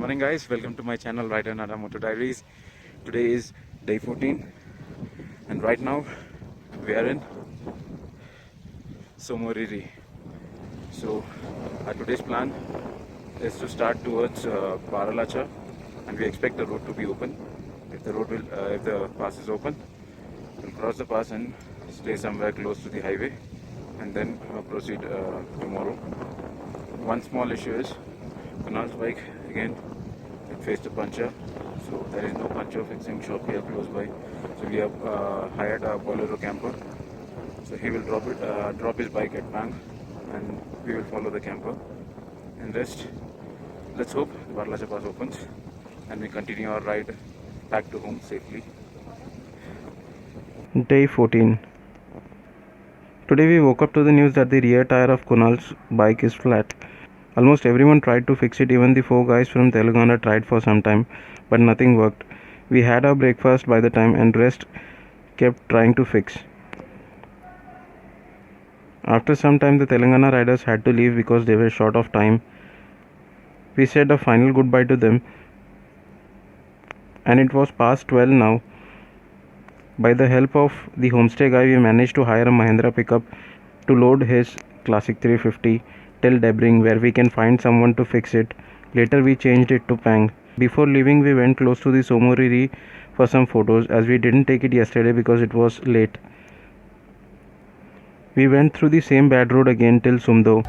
morning guys, welcome to my channel Rider Nada Moto Diaries. Today is day 14 and right now we are in Somoriri. So our today's plan is to start towards Baralacha and we expect the road to be open. If the pass is open, we'll cross the pass and stay somewhere close to the highway and then proceed tomorrow. One small issue is Kunal's bike again it faced a puncture, so there is no puncture fixing shop here close by. So we have hired a Bolero camper. So he will drop his bike at Pang, and we will follow the camper. And rest, let's hope the Barlacha Pass opens and we continue our ride back to home safely. Day 14. Today we woke up to the news that the rear tire of Kunal's bike is flat. Almost everyone tried to fix it, even the 4 guys from Telangana tried for some time, but nothing worked. We had our breakfast by the time and rest kept trying to fix. After some time the Telangana riders had to leave because they were short of time. We said a final goodbye to them and it was past 12 now. By the help of the homestay guy we managed to hire a Mahindra pickup to load his Classic 350 till Debring where we can find someone to fix it. Later we changed it to Pang. Before leaving we went close to the Somoriri for some photos as we didn't take it yesterday because it was late. We went through the same bad road again till Sumdo.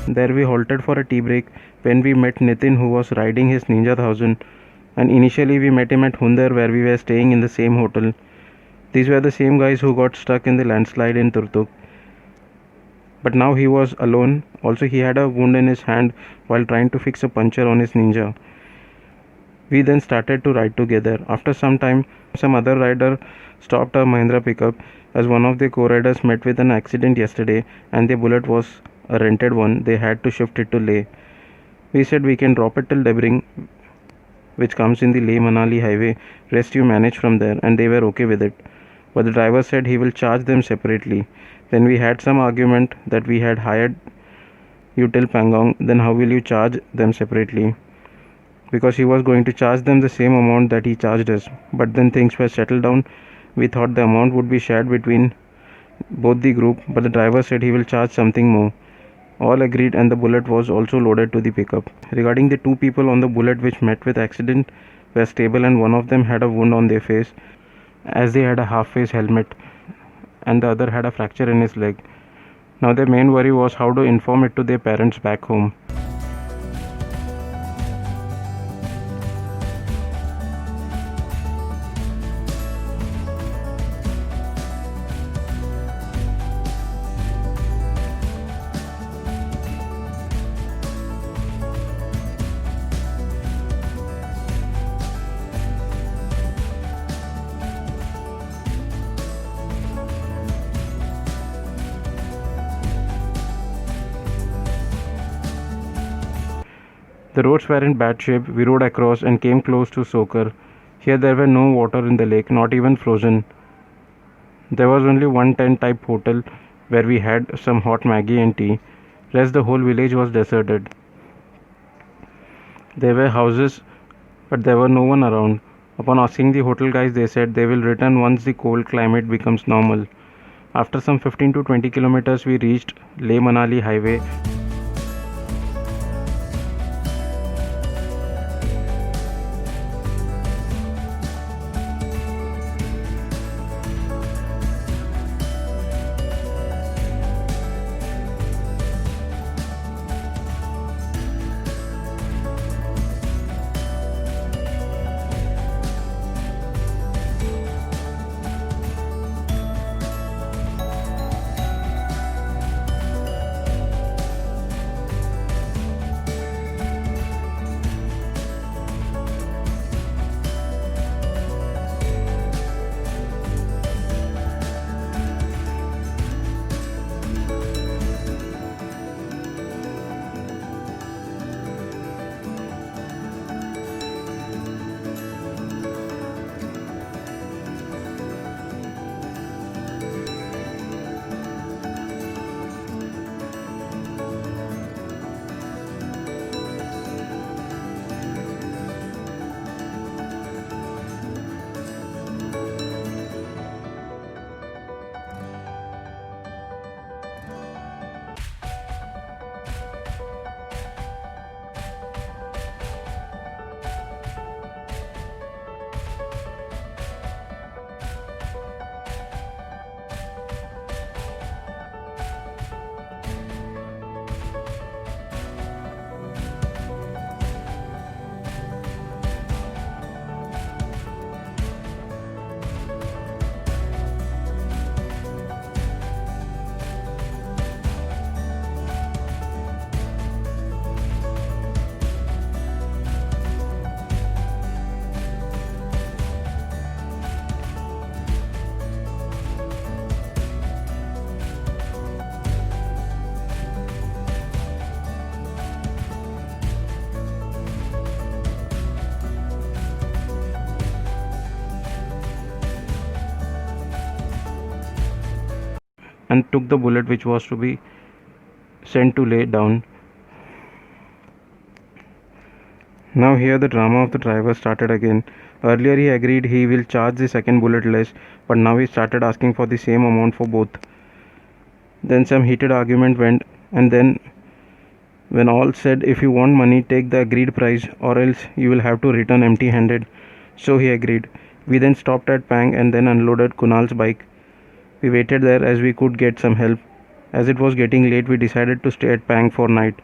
There we halted for a tea break when we met Nitin, who was riding his Ninja 1000, and initially we met him at Hundar where we were staying in the same hotel. These were the same guys who got stuck in the landslide in Turtuk. But now he was alone. Also he had a wound in his hand while trying to fix a puncture on his Ninja. We then started to ride together. After some time, some other rider stopped our Mahindra pickup as one of the co-riders met with an accident yesterday and the bullet was a rented one. They had to shift it to Leh. We said we can drop it till Debring, which comes in the Leh-Manali highway. Rest you manage from there, and they were okay with it. But the driver said he will charge them separately. Then we had some argument that we had hired you till Pangong, then how will you charge them separately? Because he was going to charge them the same amount that he charged us. But then things were settled down. We thought the amount would be shared between both the group, but the driver said he will charge something more. All agreed and the bullet was also loaded to the pickup. Regarding the 2 people on the bullet which met with accident were stable and one of them had a wound on their face as they had a half-face helmet and the other had a fracture in his leg. Now their main worry was how to inform it to their parents back home. The roads were in bad shape. We rode across and came close to Sokar. Here there were no water in the lake, not even frozen. There was only one tent type hotel where we had some hot Maggie and tea. Rest the whole village was deserted. There were houses, but there were no one around. Upon asking the hotel guys, they said they will return once the cold climate becomes normal. After some 15 to 20 kilometers, we reached Leh-Manali highway. and took the bullet which was to be sent to lay down. Now here the drama of the driver started again. Earlier he agreed he will charge the second bullet less, but now he started asking for the same amount for both. Then some heated argument went, and then when all said, if you want money, take the agreed price or else you will have to return empty-handed. So he agreed. We then stopped at Pang and then unloaded Kunal's bike. We waited there as we could get some help. As it was getting late, we decided to stay at Pang for night.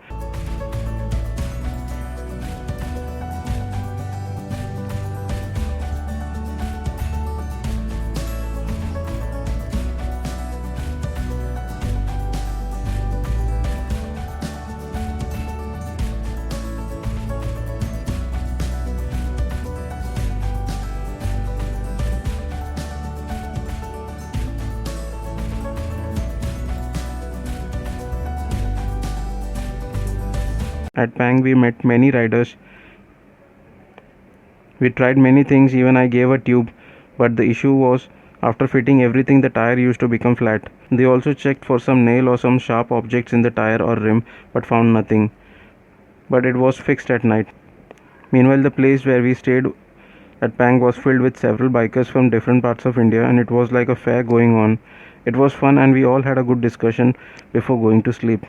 At Pang, we met many riders. We tried many things, even I gave a tube, but the issue was after fitting everything, the tire used to become flat. They also checked for some nail or some sharp objects in the tire or rim, but found nothing. But it was fixed at night. Meanwhile, the place where we stayed at Pang was filled with several bikers from different parts of India, and it was like a fair going on. It was fun, and we all had a good discussion before going to sleep.